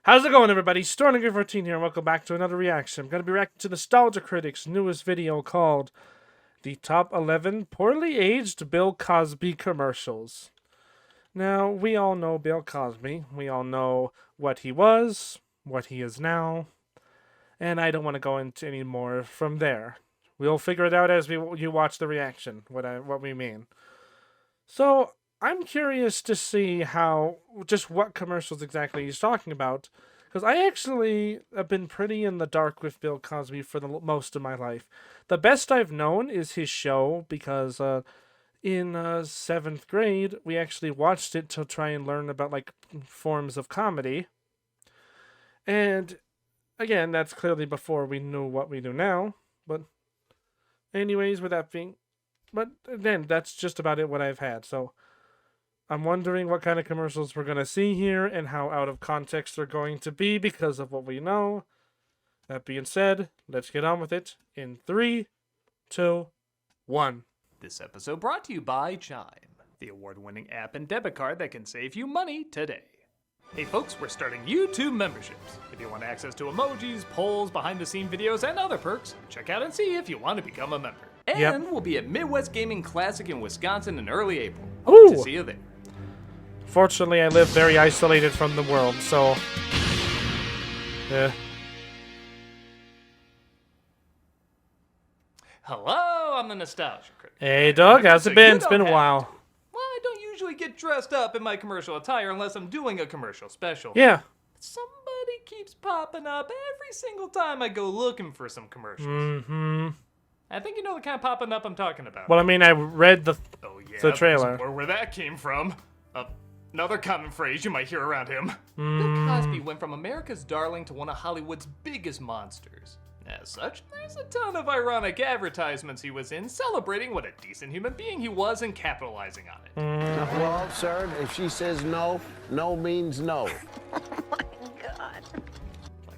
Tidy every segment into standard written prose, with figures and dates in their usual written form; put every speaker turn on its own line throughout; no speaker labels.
How's it going, everybody? Storninger14 here, and welcome back to another reaction. I'm going to be reacting to Nostalgia Critic's newest video called The Top 11 Poorly Aged Bill Cosby Commercials. Now, we all know Bill Cosby. We all know what he was, what he is now, and I don't want to go into any more from there. We'll figure it out as you watch the reaction, what we mean. So, I'm curious to see what commercials exactly he's talking about, because I actually have been pretty in the dark with Bill Cosby for the most of my life. The best I've known is his show, because in 7th grade, we actually watched it to try and learn about, forms of comedy. And, again, that's clearly before we knew what we do now, but anyways, but then, that's just about it what I've had, so I'm wondering what kind of commercials we're going to see here and how out of context they're going to be because of what we know. That being said, let's get on with it in 3, 2, 1.
This episode brought to you by Chime, the award-winning app and debit card that can save you money today. Hey folks, we're starting YouTube memberships. If you want access to emojis, polls, behind-the-scene videos, and other perks, check out and see if you want to become a member. And we'll be at Midwest Gaming Classic in Wisconsin in early April. Hope to see you there.
Fortunately, I live very isolated from the world, so
Hello, I'm the Nostalgia Critic.
Hey, Doug, how's it been? It's been a while.
Well, I don't usually get dressed up in my commercial attire unless I'm doing a commercial special.
Yeah.
Somebody keeps popping up every single time I go looking for some commercials.
Mm-hmm.
I think you know the kind of popping up I'm talking about.
Well, I mean, I read the trailer.
Or where that came from. Another common phrase you might hear around him. Bill Cosby went from America's darling to one of Hollywood's biggest monsters. As such, there's a ton of ironic advertisements he was in, celebrating what a decent human being he was and capitalizing on it.
Well, sir, if she says no, no means no.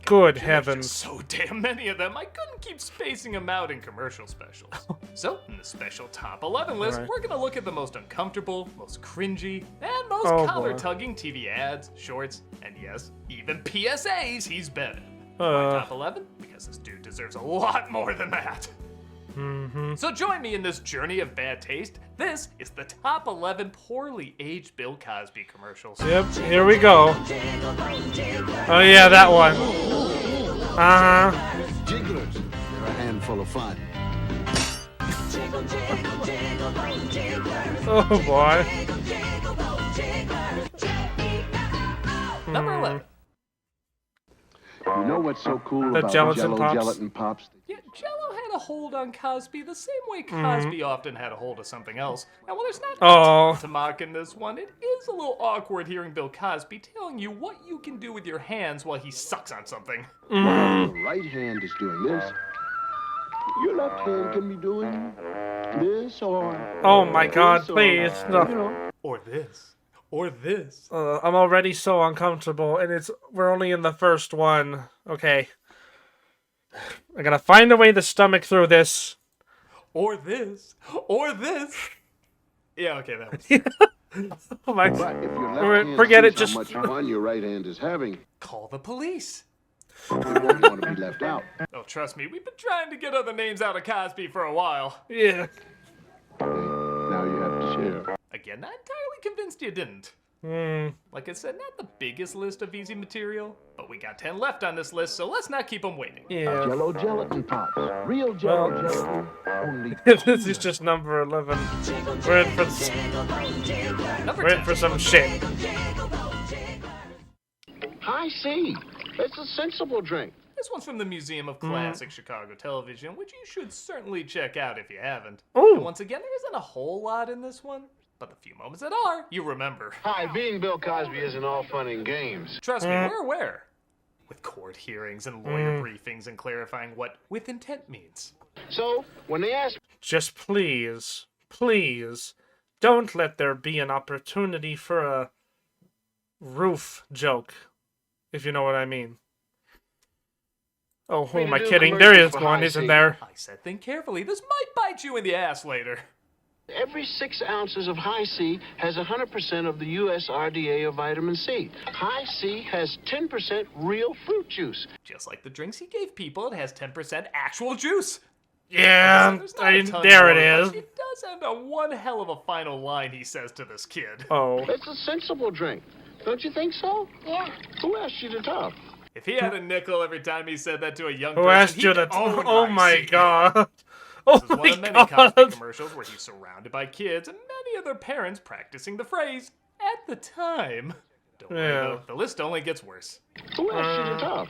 Good heavens.
So damn many of them, I couldn't keep spacing them out in commercial specials. So, in the special top 11 list, we're gonna look at the most uncomfortable, most cringy, and most collar-tugging TV ads, shorts, and yes, even PSAs he's been in. My top 11? Because this dude deserves a lot more than that. So join me in this journey of bad taste. This is the top 11 poorly aged Bill Cosby commercials.
Yep, here we go. Oh yeah, that one.
Jigglers, they're a handful of fun.
Oh boy.
Number 11.
You know what's so cool
The
about
gelatin
Jello
pops?
gelatin pops?
Yeah, Jello had a hold on Cosby the same way Cosby often had a hold of something else. Now, while there's not a ton to mock in this one, it is a little awkward hearing Bill Cosby telling you what you can do with your hands while he sucks on something.
While your right hand is doing this, your left hand can be doing this or...
Oh my god,
this,
please. No.
You know.
Or this. Or this.
I'm already so uncomfortable, and we're only in the first one. Okay. I gotta find a way to stomach through this.
Or this. Or this. Yeah, okay, that was...
Oh my
But if your left hand
forget
sees
it, just...
how much fun your right hand is having,
Call the police.
you won't want to be left out.
Oh, trust me, we've been trying to get other names out of Cosby for a while.
Yeah.
Okay, now you have to share.
Again, not entirely convinced you didn't. Like I said, not the biggest list of easy material, but we got 10 left on this list, so let's not keep them waiting.
Yeah.
Jello gelatin pops. Real Jello gelatin. Only
This is just number 11. We're in for some shit.
I see. It's a sensible drink.
This one's from the Museum of Classic Chicago Television, which you should certainly check out if you haven't.
Ooh.
And once again, there isn't a whole lot in this one, but the few moments that are, you remember.
Hi, being Bill Cosby isn't all fun and games.
Trust me, we're aware. With court hearings and lawyer briefings and clarifying what with intent means.
So, when they ask
Just please, please, don't let there be an opportunity for a roof joke, if you know what I mean. Oh, who am I kidding? There is one, isn't there?
I said think carefully, this might bite you in the ass later.
Every 6 ounces of High C has 100% of the U.S. RDA of vitamin C. High C has 10% real fruit juice.
Just like the drinks he gave people, it has 10% actual juice.
Yeah,
There's not a ton
there
more,
it is.
but it does end on one hell of a final line he says to this kid.
Oh.
It's a sensible drink. Don't you think so? Yeah. Who asked you to talk?
If he had a nickel every time he said that to a young
Who
person,
asked you
he'd
to?
own
Oh my
High C.
god. Oh
This is
my
one of many
god.
Cosby commercials where he's surrounded by kids and many other parents practicing the phrase at the time. Don't worry
Yeah.
though, the list only gets worse.
Who asked you to talk?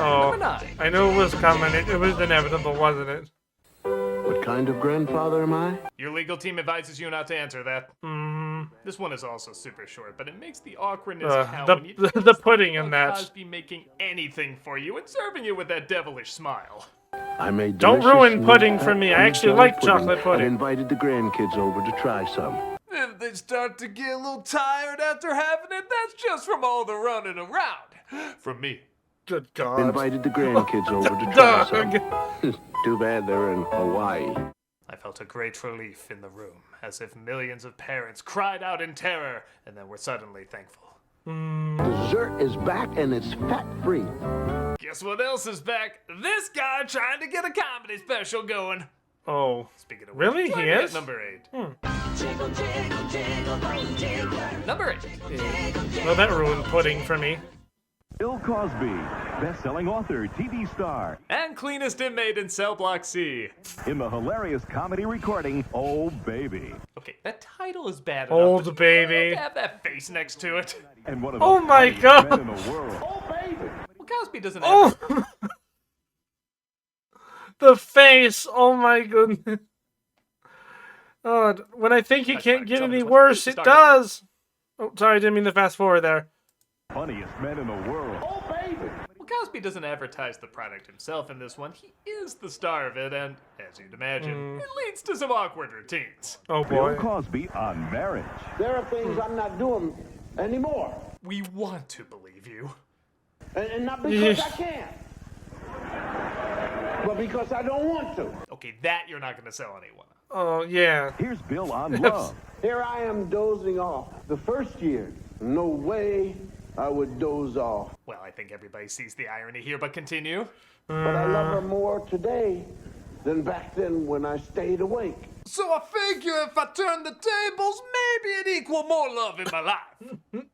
Oh,
Number 9.
I knew it was coming. It was inevitable, wasn't it?
What kind of grandfather am I?
Your legal team advises you not to answer that.
Mm,
This one is also super short, but it makes the awkwardness count when you
the pudding in that.
Cosby making anything for you and serving you with that devilish smile.
I made
Don't
delicious
ruin
new
pudding
fat
for me. I
peanut
actually
butter
like chocolate
and
pudding.
invited the grandkids over to try some.
If they start to get a little tired after having it, that's just from all the running around. From me.
Good god.
Invited the grandkids over to try some.
Dog.
Too bad they're in Hawaii.
I felt a great relief in the room, as if millions of parents cried out in terror and then were suddenly thankful.
Dessert is back and it's fat-free.
Guess what else is back? This guy trying to get a comedy special going.
Oh.
Speaking of
Really?
which,
He
join me at
is?
number 8. Number 8.
Well, that ruined pudding for me.
Bill Cosby, best-selling author, TV star,
And cleanest inmate in Cell Block C.
in the hilarious comedy recording, Oh Baby.
Okay, that title is bad enough.
Old
but
baby.
have that face next to it.
And one of the
Oh my
funniest
God.
men in the world.
Well, Cosby doesn't have
Oh! The face! Oh my goodness. Oh, when I think it
That's
can't
fine.
get
Tell me
any
what's-
worse, it
start.
does! Oh, sorry, I didn't mean to fast forward there.
Funniest men in the world.
Well, Cosby doesn't advertise the product himself in this one. He is the star of it, and as you'd imagine, it leads to some awkward routines.
Oh
Bill
boy.
Cosby on Marriage.
There are things I'm not doing anymore.
We want to believe you.
And not because
Yeesh.
I can't. But because I don't want to.
Okay, that you're not going to sell anyone.
Oh, yeah.
Here's Bill on Love.
Here I am dozing off. The first year, no way I would doze off.
Well, I think everybody sees the irony here, but continue.
But I love her more today than back then when I stayed awake.
So I figure if I turn the tables, maybe it'd equal more love in my life.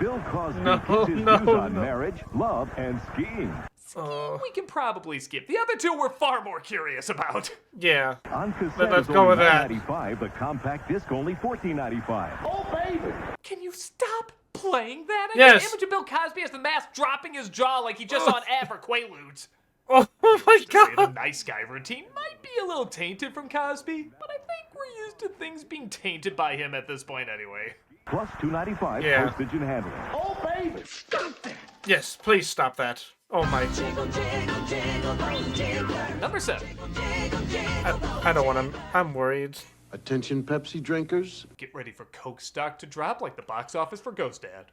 Bill Cosby
No,
gives his
no,
views on
no.
marriage, love, and skiing.
We can probably skip. The other two we're far more curious about.
Yeah.
On cassette
Let's
is
go
only
with that.
$9.95, but compact disc only $14.95.
Oh, baby!
Can you stop playing that again?
Yes.
Image of Bill Cosby as the mask dropping his jaw like he just saw an ad for Quaaludes.
Oh my
Say the
god.
nice guy routine might be a little tainted from Cosby, but I think we're used to things being tainted by him at this point anyway.
Plus $2.95
Yeah.
postage and handling.
Oh, baby!
Yes, please stop that. Oh my.
Number 7.
I don't want to. I'm worried.
Attention, Pepsi drinkers.
Get ready for Coke stock to drop like the box office for Ghost Dad.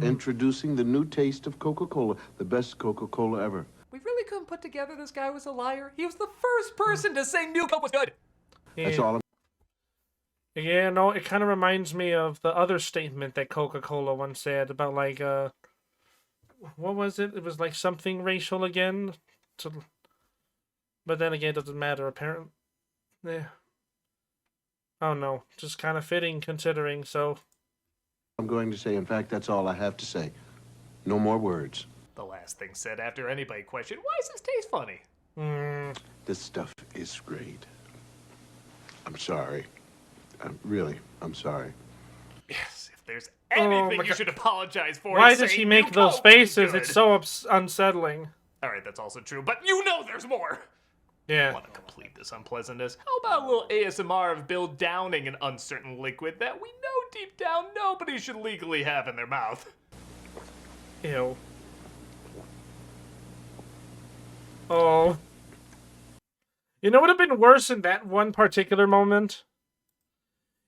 Introducing the new taste of Coca-Cola, the best Coca-Cola ever.
We really couldn't put together this guy was a liar. He was the first person to say New Coke was good.
That's
Yeah.
all.
Yeah, no, it kind of reminds me of the other statement that Coca-Cola once said about like what was it? It was like something racial again. But then again, it doesn't matter apparently. Yeah. Oh no, just kind of fitting considering. So
I'm going to say, in fact, that's all I have to say. No more words.
The last thing said after anybody questioned, why does this taste funny?
This stuff is great. I'm sorry. I'm sorry.
Yes, if there's
Oh
anything
my
you
God.
should apologize for,
why
it's
does he
saying
make
New
those
Coke is
faces?
good.
It's so unsettling.
All right, that's also true, but you know there's more.
Yeah.
Want to complete this unpleasantness? How about a little ASMR of Bill downing an uncertain liquid that we know deep down nobody should legally have in their mouth?
Ew. Oh. You know what would have been worse in that one particular moment?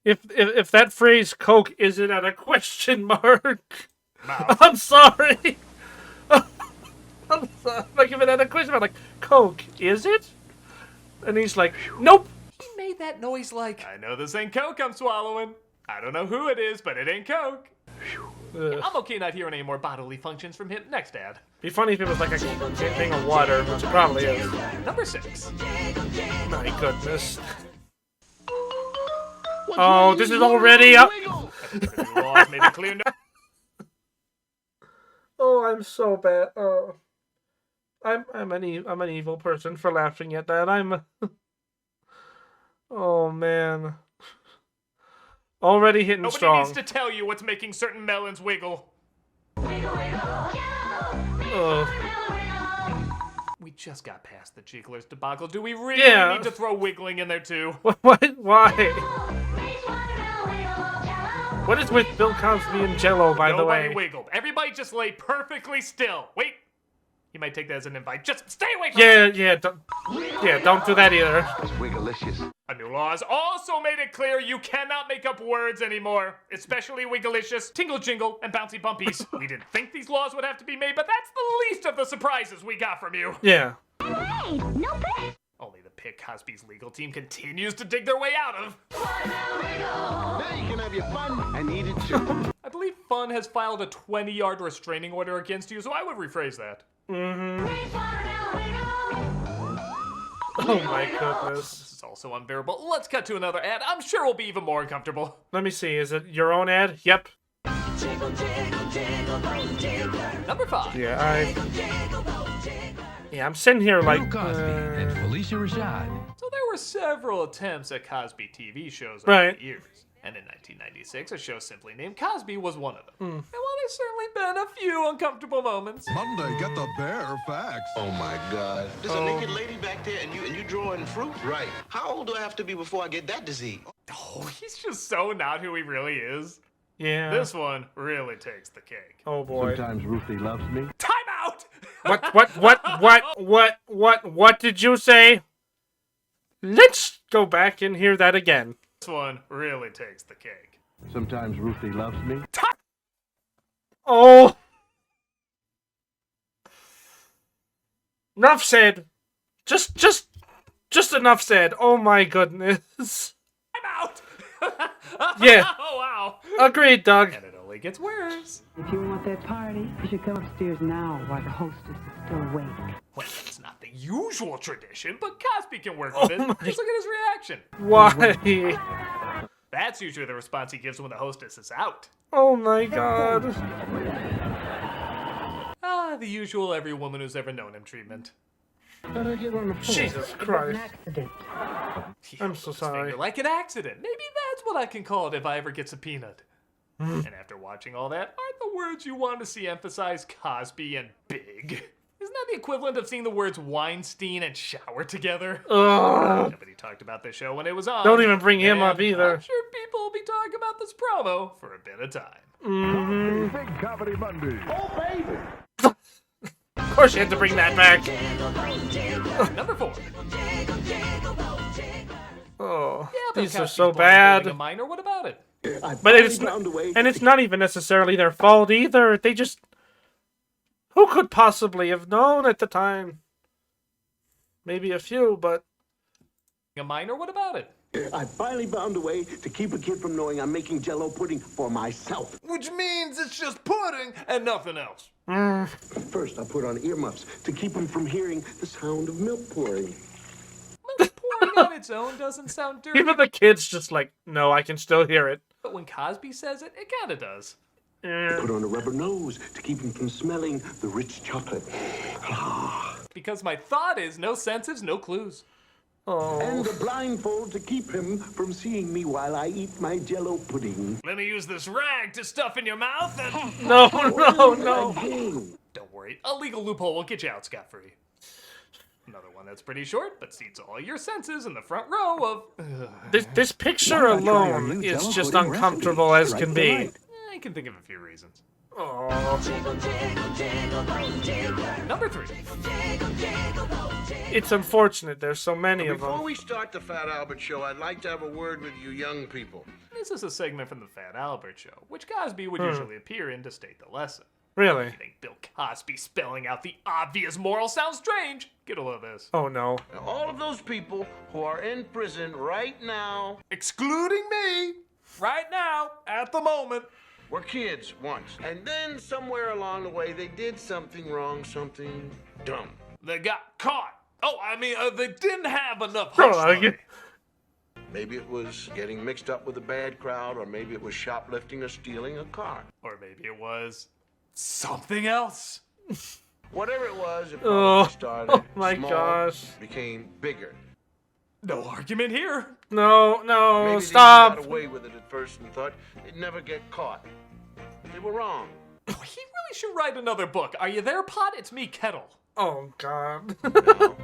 If that phrase "Coke" isn't at a question mark.
Mouth.
I'm sorry. I'm sorry. Like if it had a question mark, like Coke, is it? And he's like, nope.
He made that noise like, I know this ain't Coke I'm swallowing. I don't know who it is, but it ain't Coke. Yeah, I'm okay not hearing any more bodily functions from him. Next ad.
Be funny if it was like a thing of water, which it probably is.
Number 6.
My goodness. Oh, this is already up.
Laws made it clear no-
Oh, I'm so bad. Oh, I'm an evil person for laughing at that. Oh man. Already hitting
Nobody
strong.
needs to tell you what's making certain melons wiggle. We just got past the Jigglers debacle. Do we really need to throw wiggling in there too?
What? Why? What is with Bill Cosby and Jello, by the way?
Nobody wiggled. Everybody just lay perfectly still. Wait. You might take that as an invite. Just stay away from
Yeah, don't do that either.
It's wigglicious.
A new law has also made it clear you cannot make up words anymore, especially wigglicious, tingle jingle, and bouncy bumpies. We didn't think these laws would have to be made, but that's the least of the surprises we got from you.
Yeah.
Hey, no pick.
Only the Pick Cosby's legal team continues to dig their way out of.
Now you can have your fun and eat it too.
I believe Fun has filed a 20-yard restraining order against you, so I would rephrase that.
Oh my goodness.
This is also unbearable. Let's cut to another ad. I'm sure we'll be even more uncomfortable.
Let me see. Is it your own ad? Yep.
Number 5.
Yeah, I'm sitting here like.
Bill Cosby and Felicia Rashad.
So there were several attempts at Cosby TV shows over
Right.
the years. And in 1996, a show simply named Cosby was one of them. And while there's certainly been a few uncomfortable moments,
Monday, get the bare facts.
Oh my God.
There's a naked lady back there, and you drawing fruit?
Right.
How old do I have to be before I get that disease?
oh, he's just so not who he really is.
Yeah.
This one really takes the cake.
Oh boy.
Sometimes Ruthie loves me.
Time out!
What did you say? Let's go back and hear that again.
This one really takes the cake.
Sometimes Ruthie loves me.
Oh. Enough said. Just enough said. Oh my goodness.
I'm out!
Yeah.
Oh, wow.
Agreed, Doug.
And it only gets worse.
If you want that party, you should come upstairs now while the hostess is still awake.
Well, it's not the usual tradition, but Cosby can work with it. Just look at his reaction.
Why?
That's usually the response he gives when the hostess is out.
Oh my god.
The usual every woman who's ever known him treatment.
Jesus
An
Christ.
accident.
I'm so sorry.
Like an accident. Maybe that's what I can call it if I ever get subpoenaed. And after watching all that, aren't the words you want to see emphasize Cosby and big? Isn't that the equivalent of seeing the words Weinstein and shower together?
Ugh.
Nobody talked about the show when it was on.
Don't even bring him up
and
either.
I'm sure people will be talking about this promo for a bit of time.
Big Comedy Monday.
Of course you had to bring that back.
Number 4.
Oh,
Bill
these are
Cosby's
so
blindfolding
bad.
a minor. What about it?
But it's not even necessarily their fault either. They just, who could possibly have known at the time? Maybe a few, but
A minor. What about it?
I finally found a way to keep a kid from knowing I'm making Jell-O pudding for myself.
Which means it's just pudding and nothing else.
First, I put on earmuffs to keep him from hearing the sound of milk pouring.
Milk pouring on its own doesn't sound dirty,
even the kid's just like, no, I can still hear it.
but when Cosby says it, it kind of does.
Put on a rubber nose to keep him from smelling the rich chocolate.
Because my thought is no senses, no clues.
And a blindfold to keep him from seeing me while I eat my Jell-O pudding.
Let me use this rag to stuff in your mouth and...
No.
Don't worry, a legal loophole won't get you out scot-free. Another one that's pretty short, but seats all your senses in the front row of...
This picture alone is just uncomfortable as can be.
I can think of a few reasons.
Oh.
Number 3.
It's unfortunate there's so many of
Before
them.
we start the Fat Albert Show, I'd like to have a word with you young people.
This is a segment from the Fat Albert Show, which Cosby would usually appear in to state the lesson.
Really?
You think Bill Cosby spelling out the obvious moral sounds strange? Get a load of this.
Oh no.
All of those people who are in prison right now,
excluding me, right now, at the moment,
were kids once. And then somewhere along the way, they did something wrong, something dumb.
They got caught. Oh, I mean, they didn't have enough
Oh,
hush money.
Maybe it was getting mixed up with a bad crowd, or maybe it was shoplifting or stealing a car.
Or maybe it was something else.
Whatever it was, it probably started
oh my
small,
gosh.
became bigger.
No argument here.
No,
Maybe
stop.
they got away with it at first and thought it'd never get caught. They were wrong.
He really should write another book. Are you there, Pot? It's me, Kettle.
Oh god.
Now,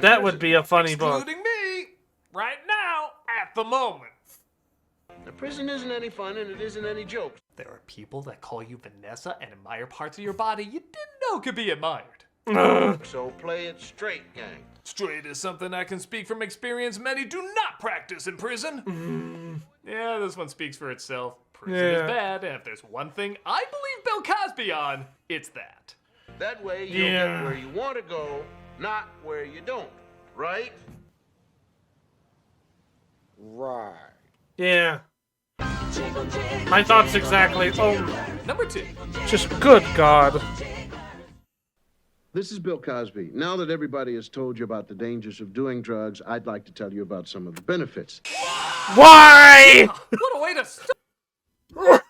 That would be a funny book.
Excluding me, right now, at the moment.
The prison isn't any fun and it isn't any joke.
There are people that call you Vanessa and admire parts of your body you didn't know could be admired.
So play it straight, gang.
Straight is something I can speak from experience many do not practice in prison. Yeah, this one speaks for itself. Prison is bad, and if there's one thing I believe Bill Cosby on, it's that.
That way you'll get where you want to go, not where you don't. Right?
Right.
Yeah. My thoughts exactly. Oh,
Number 2.
just good God.
This is Bill Cosby. Now that everybody has told you about the dangers of doing drugs, I'd like to tell you about some of the benefits.
Why?
What a way to start.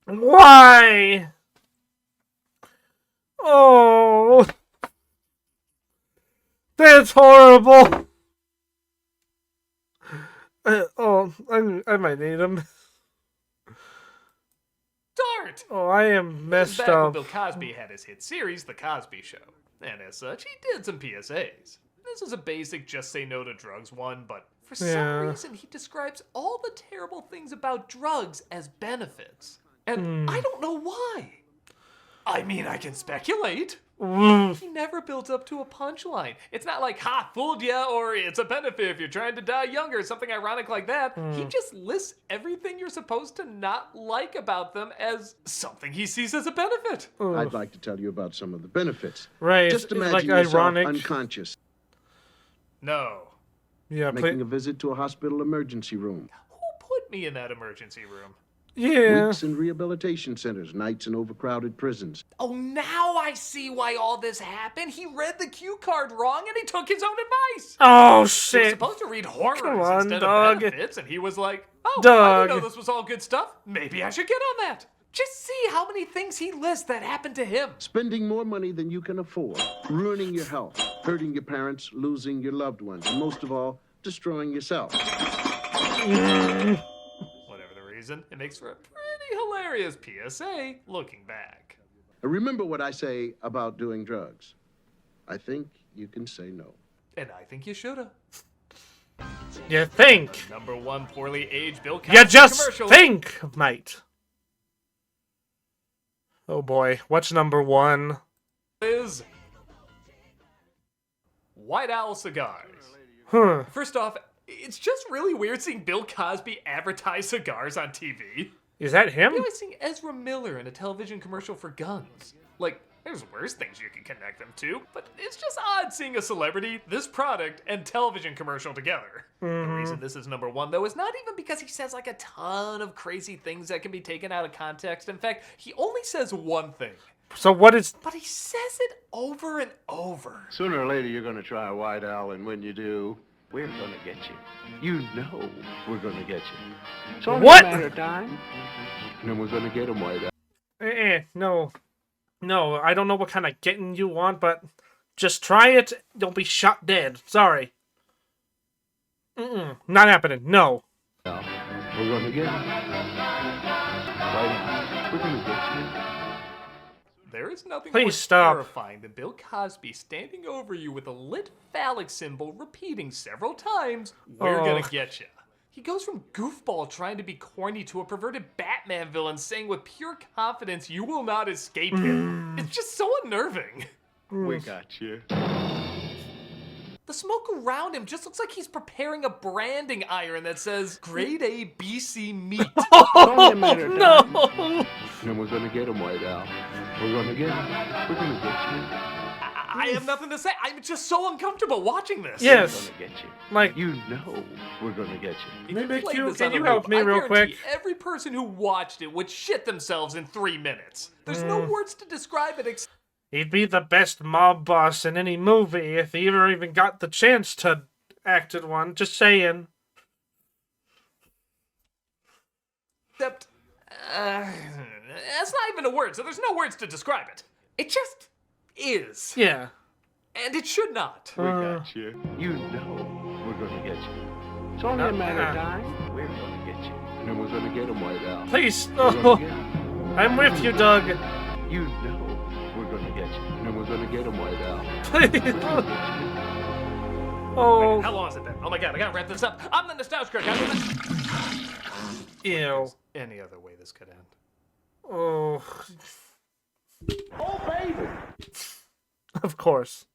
Why? Oh. That's horrible. I might need him.
Start!
Oh, I am messed
Back when
up.
Bill Cosby had his hit series, The Cosby Show. And as such, he did some PSAs. This is a basic just say no to drugs one, but for some reason he describes all the terrible things about drugs as benefits. And I don't know why. I mean, I can speculate. He never builds up to a punchline. It's not like, ha, fooled ya, or it's a benefit if you're trying to die younger, something ironic like that. He just lists everything you're supposed to not like about them as something he sees as a benefit.
I'd like to tell you about some of the benefits.
Right.
Just
it's
imagine
like
yourself
ironic.
unconscious,
No.
Yeah,
making a visit to a hospital emergency room.
Who put me in that emergency room?
yeah.
Weeks in rehabilitation centers, nights in overcrowded prisons.
Oh, now I see why all this happened. He read the cue card wrong and he took his own advice.
Oh
He was
shit.
supposed to read horrors
Come on,
instead
Doug.
of benefits, and he was like, oh, I
Doug.
didn't know this was all good stuff. Maybe I should get on that. Just see how many things he lists that happened to him.
Spending more money than you can afford, ruining your health, hurting your parents, losing your loved ones, and most of all, destroying yourself.
Whatever the reason, it makes for a pretty hilarious PSA looking back.
Remember what I say about doing drugs. I think you can say no.
And I think you shoulda.
You think?
Number 1 poorly aged Bill Cosby
You just
commercial
think, mate. Oh boy, what's number 1?
is White Owl cigars.
Huh.
First off, it's just really weird seeing Bill Cosby advertise cigars on TV.
Is that him?
Maybe I seeing Ezra Miller in a television commercial for guns. Like, there's worse things you can connect them to, but it's just odd seeing a celebrity, this product, and television commercial together. The reason this is number 1, though, is not even because he says like a ton of crazy things that can be taken out of context. In fact, he only says one thing.
So what is...
But he says it over and over.
Sooner or later, you're going to try a White Owl, and when you do, we're going to get you. You know we're going to get you. It's only
What?
a matter of time, and then we're going to get him, White Owl.
No. No, I don't know what kind of getting you want, but just try it. You'll be shot dead. Sorry. Not happening. No.
We're going to get him. White Owl, we're going to get you.
There is nothing
Please
more
stop.
terrifying than Bill Cosby standing over you with a lit phallic symbol repeating several times, we're gonna get you. He goes from goofball trying to be corny to a perverted Batman villain saying with pure confidence you will not escape him. It's just so unnerving.
We got you.
The smoke around him just looks like he's preparing a branding iron that says grade A BC meat.
Oh, no.
And we're gonna get him, White Al. We're gonna get him. We're gonna get you.
I have nothing to say. I'm just so uncomfortable watching this.
Yes.
We're gonna get you.
Like,
You know we're gonna get you.
maybe
Played
Q,
this
can
on a
you help
loop.
me
I
real
guarantee
quick?
Every person who watched it would shit themselves in 3 minutes. There's no words to describe it
He'd be the best mob boss in any movie if he ever even got the chance to act in one. Just saying.
except, that's not even a word, so there's no words to describe it. It just is.
Yeah.
And it should not.
We got you. You know we're gonna get you. It's only a matter of time. We're gonna get you. And then we're gonna get him, White Al.
Please.
We're gonna
Oh,
get him.
I'm with you, Doug.
You know we're gonna get you. And then we're gonna get him, White Al.
Please. Oh.
How long has it been? Oh my god, I gotta wrap this up. I'm the Nostalgia Critic.
Ew.
Any other way this could end.
Oh.
Oh, baby!
Of course.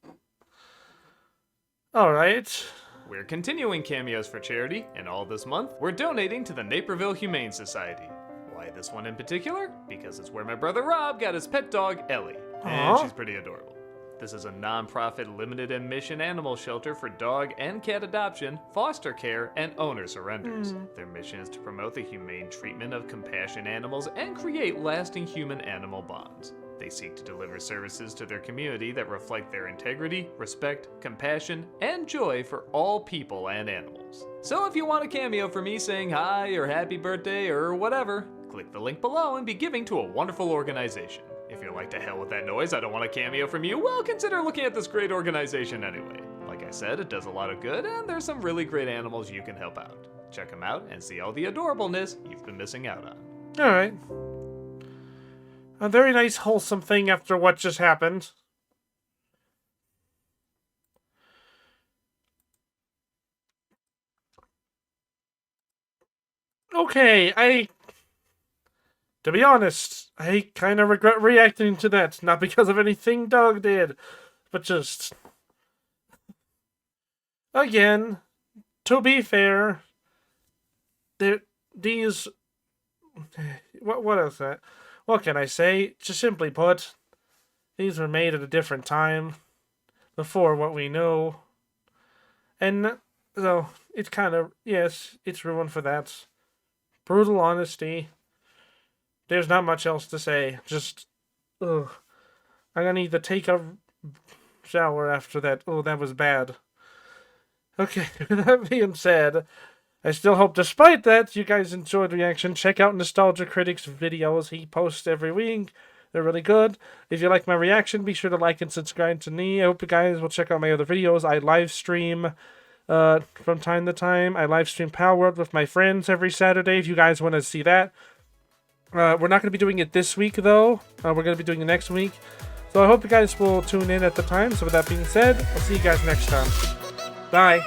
Alright.
We're continuing cameos for charity, and all this month, we're donating to the Naperville Humane Society. Why this one in particular? Because it's where my brother Rob got his pet dog, Ellie. And
Aw.
she's pretty adorable. This is a non-profit, limited-admission animal shelter for dog and cat adoption, foster care, and owner surrenders. Their mission is to promote the humane treatment of compassion animals and create lasting human-animal bonds. They seek to deliver services to their community that reflect their integrity, respect, compassion, and joy for all people and animals. So if you want a cameo for me saying hi or happy birthday or whatever, click the link below and be giving to a wonderful organization. If you're like, to hell with that noise, I don't want a cameo from you, well, consider looking at this great organization anyway. Like I said, it does a lot of good, and there's some really great animals you can help out. Check them out and see all the adorableness you've been missing out on.
Alright. A very nice, wholesome thing after what just happened. Okay, to be honest, I kind of regret reacting to that. Not because of anything Doug did, but just... Again, to be fair, these... What is that? What can I say? Just simply put, these were made at a different time, before what we know. And, so, it's kind of, yes, it's ruined for that. Brutal honesty. There's not much else to say. Just, ugh. I'm gonna need to take a shower after that. Oh, that was bad. Okay, with that being said, I still hope despite that you guys enjoyed the reaction. Check out Nostalgia Critic's videos he posts every week. They're really good. If you like my reaction, be sure to like and subscribe to me. I hope you guys will check out my other videos. I live stream from time to time. I live stream Power World with my friends every Saturday if you guys want to see that. We're not going to be doing it this week, though. We're going to be doing it next week. So I hope you guys will tune in at the time. So with that being said, I'll see you guys next time. Bye.